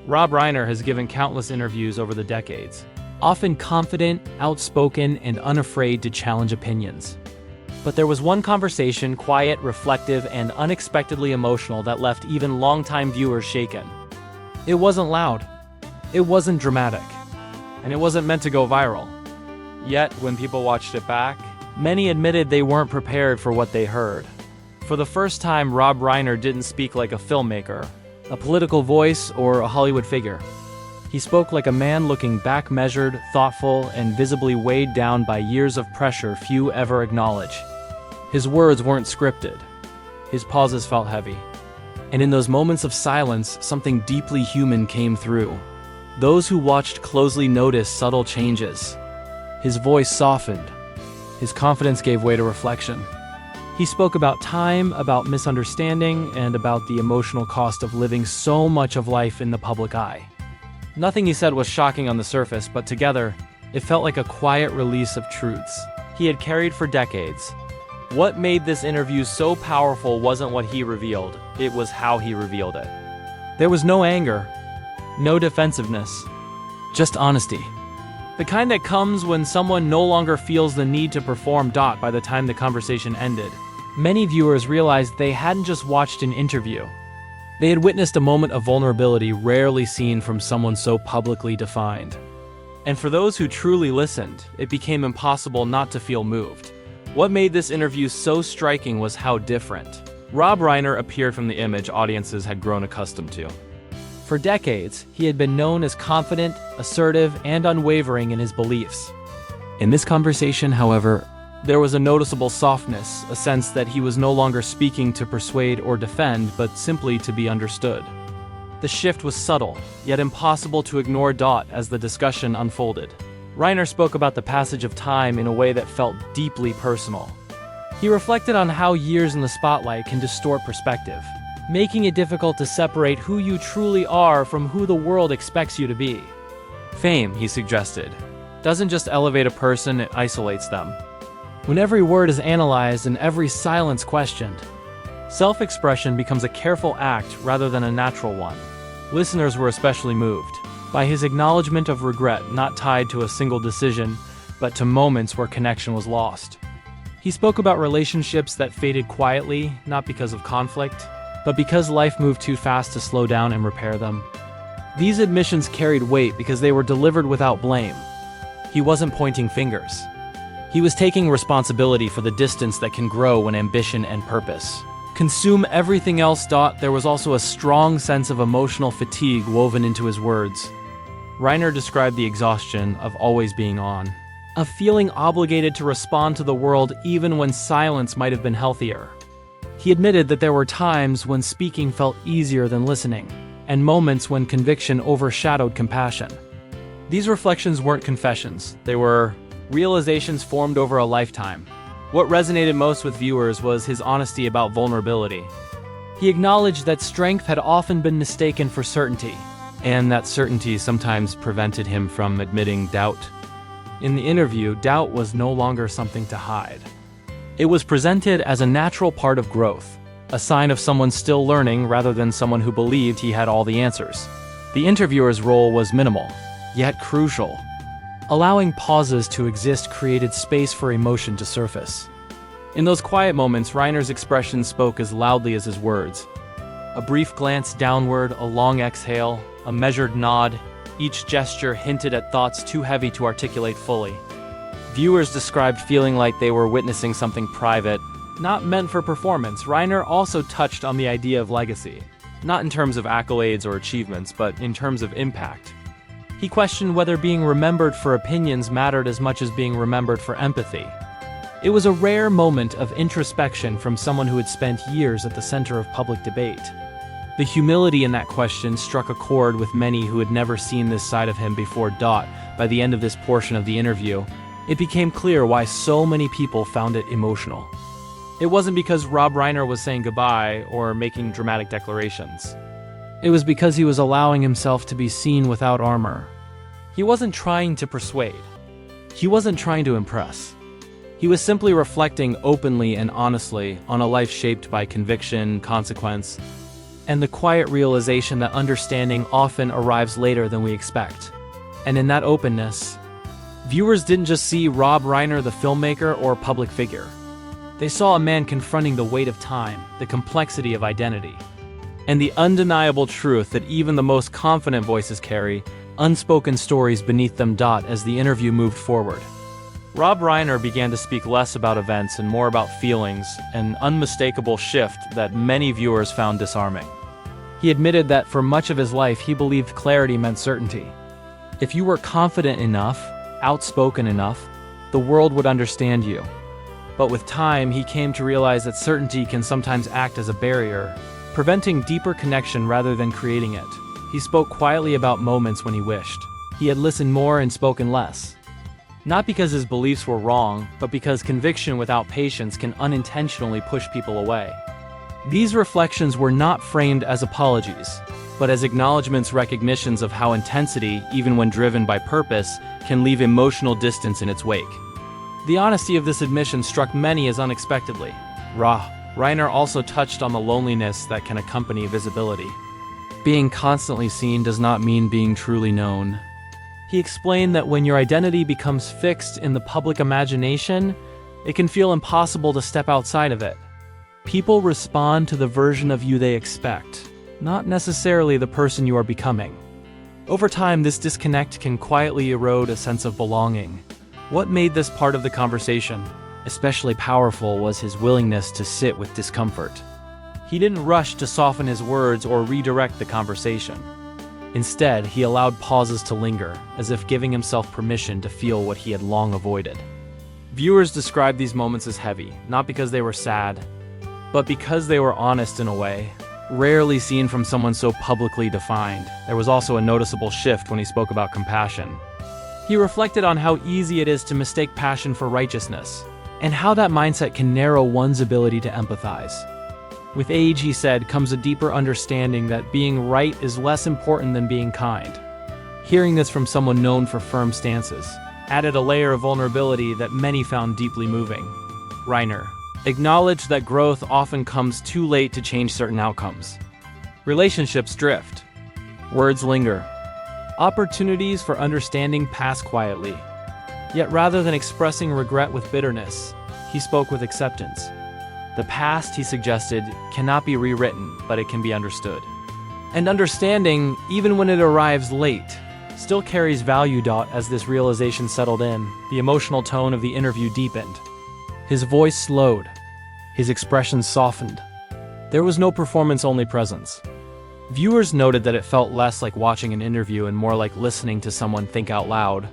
Rob Reiner has given countless interviews over the decades, often confident, outspoken, and unafraid to challenge opinions. But there was one conversation, quiet, reflective, and unexpectedly emotional, that left even longtime viewers shaken. It wasn't loud, it wasn't dramatic, and it wasn't meant to go viral. Yet, when people watched it back, many admitted they weren't prepared for what they heard. For the first time, Rob Reiner didn't speak like a filmmaker, a political voice, or a Hollywood figure. He spoke like a man looking back, measured, thoughtful, and visibly weighed down by years of pressure few ever acknowledge. His words weren't scripted. His pauses felt heavy. And in those moments of silence, something deeply human came through. Those who watched closely noticed subtle changes. His voice softened. His confidence gave way to reflection. He spoke about time, about misunderstanding, and about the emotional cost of living so much of life in the public eye. Nothing he said was shocking on the surface, but together, it felt like a quiet release of truths he had carried for decades. What made this interview so powerful wasn't what he revealed, it was how he revealed it. There was no anger, no defensiveness, just honesty. The kind that comes when someone no longer feels the need to perform. By the time the conversation ended, many viewers realized they hadn't just watched an interview. They had witnessed a moment of vulnerability rarely seen from someone so publicly defined. And for those who truly listened, it became impossible not to feel moved. What made this interview so striking was how different Rob Reiner appeared from the image audiences had grown accustomed to. For decades, he had been known as confident, assertive, and unwavering in his beliefs. In this conversation, however, there was a noticeable softness, a sense that he was no longer speaking to persuade or defend, but simply to be understood. The shift was subtle, yet impossible to ignore. As the discussion unfolded, Reiner spoke about the passage of time in a way that felt deeply personal. He reflected on how years in the spotlight can distort perspective, making it difficult to separate who you truly are from who the world expects you to be. Fame, he suggested, doesn't just elevate a person, it isolates them. When every word is analyzed and every silence questioned, self-expression becomes a careful act rather than a natural one. Listeners were especially moved by his acknowledgement of regret, not tied to a single decision, but to moments where connection was lost. He spoke about relationships that faded quietly, not because of conflict, but because life moved too fast to slow down and repair them. These admissions carried weight because they were delivered without blame. He wasn't pointing fingers. He was taking responsibility for the distance that can grow when ambition and purpose consume everything else. There was also a strong sense of emotional fatigue woven into his words. Reiner described the exhaustion of always being on, a feeling obligated to respond to the world even when silence might have been healthier. He admitted that there were times when speaking felt easier than listening, and moments when conviction overshadowed compassion. These reflections weren't confessions, they were realizations formed over a lifetime. What resonated most with viewers was his honesty about vulnerability. He acknowledged that strength had often been mistaken for certainty, and that certainty sometimes prevented him from admitting doubt. In the interview, doubt was no longer something to hide. It was presented as a natural part of growth, a sign of someone still learning rather than someone who believed he had all the answers. The interviewer's role was minimal, yet crucial. Allowing pauses to exist created space for emotion to surface. In those quiet moments, Reiner's expression spoke as loudly as his words. A brief glance downward, a long exhale, a measured nod, each gesture hinted at thoughts too heavy to articulate fully. Viewers described feeling like they were witnessing something private, not meant for performance. Reiner also touched on the idea of legacy, not in terms of accolades or achievements, but in terms of impact. He questioned whether being remembered for opinions mattered as much as being remembered for empathy. It was a rare moment of introspection from someone who had spent years at the center of public debate. The humility in that question struck a chord with many who had never seen this side of him before. By the end of this portion of the interview, it became clear why so many people found it emotional. It wasn't because Rob Reiner was saying goodbye or making dramatic declarations. It was because he was allowing himself to be seen without armor. He wasn't trying to persuade. He wasn't trying to impress. He was simply reflecting openly and honestly on a life shaped by conviction, consequence, and the quiet realization that understanding often arrives later than we expect. And in that openness, viewers didn't just see Rob Reiner, the filmmaker, or public figure. They saw a man confronting the weight of time, the complexity of identity, and the undeniable truth that even the most confident voices carry unspoken stories beneath them. As the interview moved forward, Rob Reiner began to speak less about events and more about feelings, an unmistakable shift that many viewers found disarming. He admitted that for much of his life he believed clarity meant certainty. If you were confident enough, outspoken enough, the world would understand you. But with time, he came to realize that certainty can sometimes act as a barrier, preventing deeper connection rather than creating it. He spoke quietly about moments when he wished he had listened more and spoken less. Not because his beliefs were wrong, but because conviction without patience can unintentionally push people away. These reflections were not framed as apologies, but as acknowledgments, recognitions of how intensity, even when driven by purpose, can leave emotional distance in its wake. The honesty of this admission struck many as unexpectedly raw. Reiner also touched on the loneliness that can accompany visibility. Being constantly seen does not mean being truly known. He explained that when your identity becomes fixed in the public imagination, it can feel impossible to step outside of it. People respond to the version of you they expect, not necessarily the person you are becoming. Over time, this disconnect can quietly erode a sense of belonging. What made this part of the conversation especially powerful was his willingness to sit with discomfort. He didn't rush to soften his words or redirect the conversation. Instead, he allowed pauses to linger, as if giving himself permission to feel what he had long avoided. Viewers described these moments as heavy, not because they were sad, but because they were honest in a way rarely seen from someone so publicly defined. There was also a noticeable shift when he spoke about compassion. He reflected on how easy it is to mistake passion for righteousness, and how that mindset can narrow one's ability to empathize. With age, he said, comes a deeper understanding that being right is less important than being kind. Hearing this from someone known for firm stances added a layer of vulnerability that many found deeply moving. Reiner acknowledged that growth often comes too late to change certain outcomes. Relationships drift. Words linger. Opportunities for understanding pass quietly. Yet rather than expressing regret with bitterness, he spoke with acceptance. The past, he suggested, cannot be rewritten, but it can be understood. And understanding, even when it arrives late, still carries value. As this realization settled in, the emotional tone of the interview deepened. His voice slowed. His expression softened. There was no performance-only presence. Viewers noted that it felt less like watching an interview and more like listening to someone think out loud,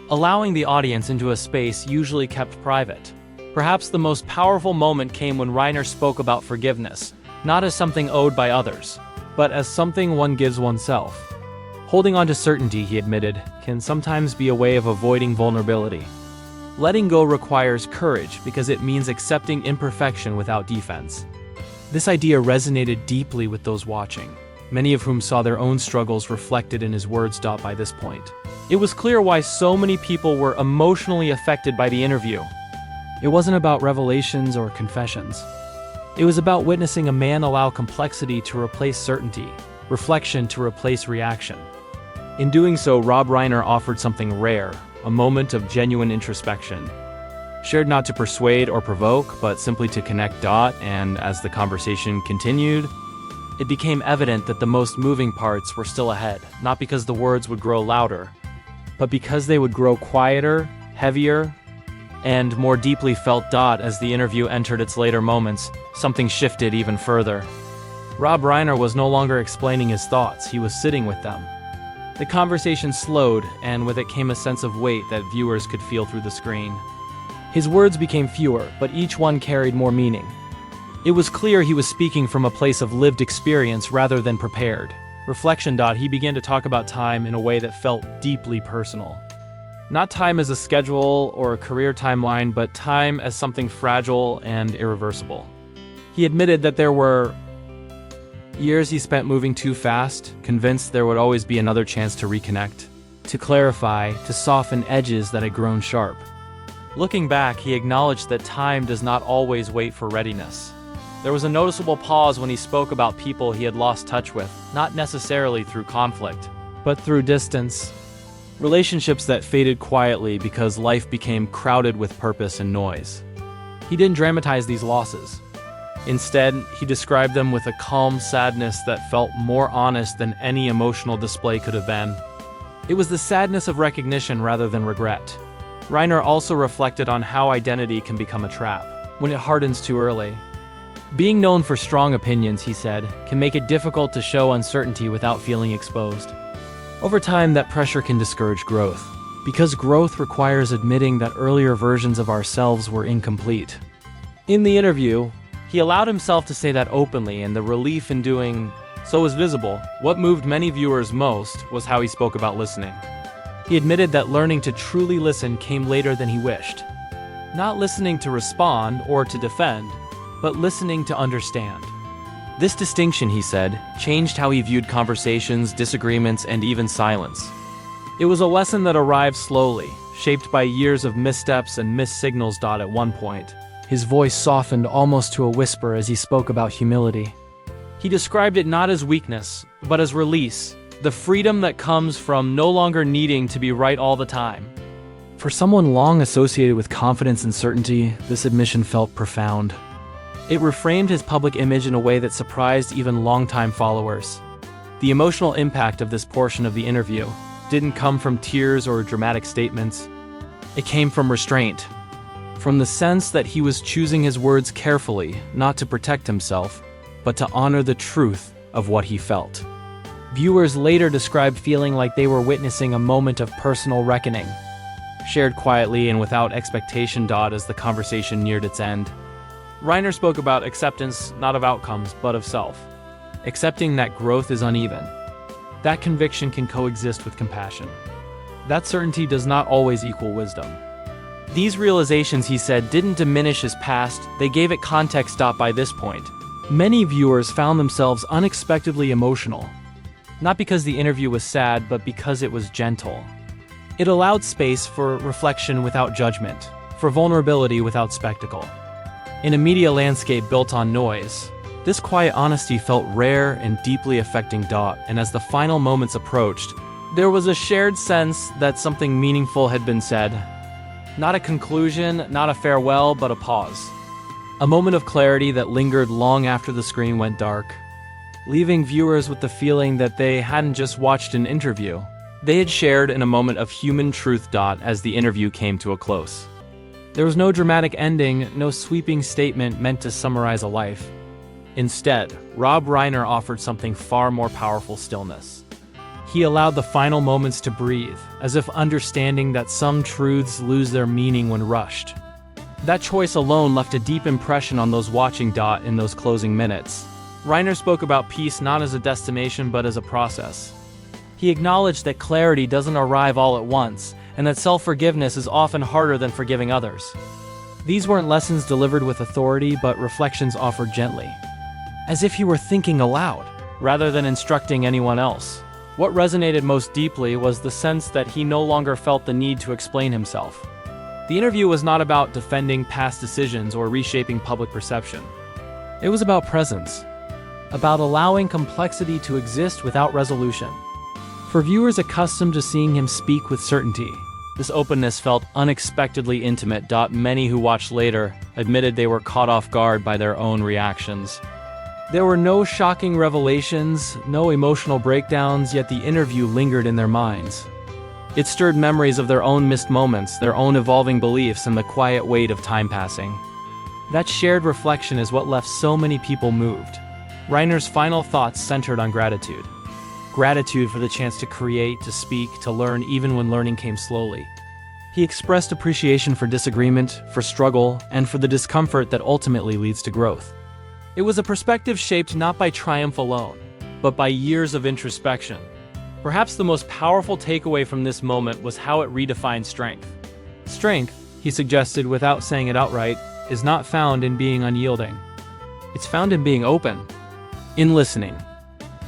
allowing the audience into a space usually kept private. Perhaps the most powerful moment came when Reiner spoke about forgiveness, not as something owed by others, but as something one gives oneself. Holding on to certainty, he admitted, can sometimes be a way of avoiding vulnerability. Letting go requires courage because it means accepting imperfection without defense. This idea resonated deeply with those watching, many of whom saw their own struggles reflected in his words. By this point, it was clear why so many people were emotionally affected by the interview. It wasn't about revelations or confessions. It was about witnessing a man allow complexity to replace certainty, reflection to replace reaction. In doing so, Rob Reiner offered something rare, a moment of genuine introspection. Shared not to persuade or provoke, but simply to connect. And as the conversation continued, it became evident that the most moving parts were still ahead, not because the words would grow louder, but because they would grow quieter, heavier, and more deeply felt. As the interview entered its later moments, something shifted even further. Rob Reiner was no longer explaining his thoughts, he was sitting with them. The conversation slowed, and with it came a sense of weight that viewers could feel through the screen. His words became fewer, but each one carried more meaning. It was clear he was speaking from a place of lived experience rather than prepared. Reflection. He began to talk about time in a way that felt deeply personal. Not time as a schedule or a career timeline, but time as something fragile and irreversible. He admitted that there were years he spent moving too fast, convinced there would always be another chance to reconnect, to clarify, to soften edges that had grown sharp. Looking back, he acknowledged that time does not always wait for readiness. There was a noticeable pause when he spoke about people he had lost touch with, not necessarily through conflict, but through distance. Relationships that faded quietly because life became crowded with purpose and noise. He didn't dramatize these losses. Instead, he described them with a calm sadness that felt more honest than any emotional display could have been. It was the sadness of recognition rather than regret. Reiner also reflected on how identity can become a trap when it hardens too early. Being known for strong opinions, he said, can make it difficult to show uncertainty without feeling exposed. Over time, that pressure can discourage growth, because growth requires admitting that earlier versions of ourselves were incomplete. In the interview, he allowed himself to say that openly, and the relief in doing so was visible. What moved many viewers most was how he spoke about listening. He admitted that learning to truly listen came later than he wished. Not listening to respond or to defend, but listening to understand. This distinction, he said, changed how he viewed conversations, disagreements, and even silence. It was a lesson that arrived slowly, shaped by years of missteps and missed signals. At one point, his voice softened almost to a whisper as he spoke about humility. He described it not as weakness, but as release, the freedom that comes from no longer needing to be right all the time. For someone long associated with confidence and certainty, this admission felt profound. It reframed his public image in a way that surprised even longtime followers. The emotional impact of this portion of the interview didn't come from tears or dramatic statements. It came from restraint, from the sense that he was choosing his words carefully, not to protect himself, but to honor the truth of what he felt. Viewers later described feeling like they were witnessing a moment of personal reckoning, shared quietly and without expectation. As the conversation neared its end, Reiner spoke about acceptance, not of outcomes, but of self. Accepting that growth is uneven. That conviction can coexist with compassion. That certainty does not always equal wisdom. These realizations, he said, didn't diminish his past, they gave it context. By this point, many viewers found themselves unexpectedly emotional. Not because the interview was sad, but because it was gentle. It allowed space for reflection without judgment, for vulnerability without spectacle. In a media landscape built on noise, this quiet honesty felt rare and deeply affecting. And as the final moments approached, there was a shared sense that something meaningful had been said. Not a conclusion, not a farewell, but a pause. A moment of clarity that lingered long after the screen went dark, leaving viewers with the feeling that they hadn't just watched an interview. They had shared in a moment of human truth. As the interview came to a close, there was no dramatic ending, no sweeping statement meant to summarize a life. Instead, Rob Reiner offered something far more powerful: stillness. He allowed the final moments to breathe, as if understanding that some truths lose their meaning when rushed. That choice alone left a deep impression on those watching. In those closing minutes, Reiner spoke about peace not as a destination but as a process. He acknowledged that clarity doesn't arrive all at once, and that self-forgiveness is often harder than forgiving others. These weren't lessons delivered with authority, but reflections offered gently, as if he were thinking aloud, rather than instructing anyone else. What resonated most deeply was the sense that he no longer felt the need to explain himself. The interview was not about defending past decisions or reshaping public perception. It was about presence, about allowing complexity to exist without resolution. For viewers accustomed to seeing him speak with certainty, this openness felt unexpectedly intimate. Many who watched later admitted they were caught off guard by their own reactions. There were no shocking revelations, no emotional breakdowns, yet the interview lingered in their minds. It stirred memories of their own missed moments, their own evolving beliefs, and the quiet weight of time passing. That shared reflection is what left so many people moved. Reiner's final thoughts centered on gratitude. Gratitude for the chance to create, to speak, to learn, even when learning came slowly. He expressed appreciation for disagreement, for struggle, and for the discomfort that ultimately leads to growth. It was a perspective shaped not by triumph alone, but by years of introspection. Perhaps the most powerful takeaway from this moment was how it redefined strength. Strength, he suggested without saying it outright, is not found in being unyielding. It's found in being open, in listening,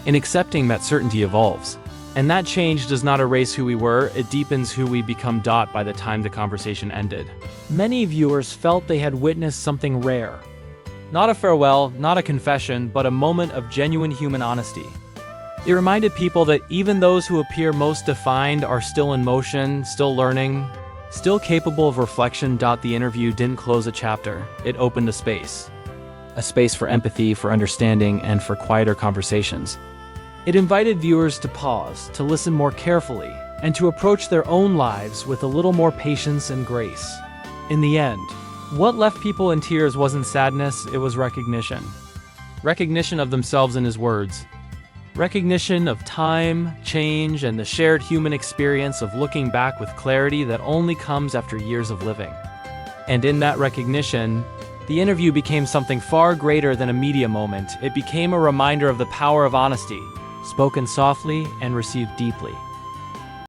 in accepting that certainty evolves. And that change does not erase who we were, it deepens who we become. By the time the conversation ended, many viewers felt they had witnessed something rare. Not a farewell, not a confession, but a moment of genuine human honesty. It reminded people that even those who appear most defined are still in motion, still learning, still capable of reflection. The interview didn't close a chapter, it opened a space. A space for empathy, for understanding, and for quieter conversations. It invited viewers to pause, to listen more carefully, and to approach their own lives with a little more patience and grace. In the end, what left people in tears wasn't sadness, it was recognition. Recognition of themselves in his words. Recognition of time, change, and the shared human experience of looking back with clarity that only comes after years of living. And in that recognition, the interview became something far greater than a media moment. It became a reminder of the power of honesty, spoken softly and received deeply.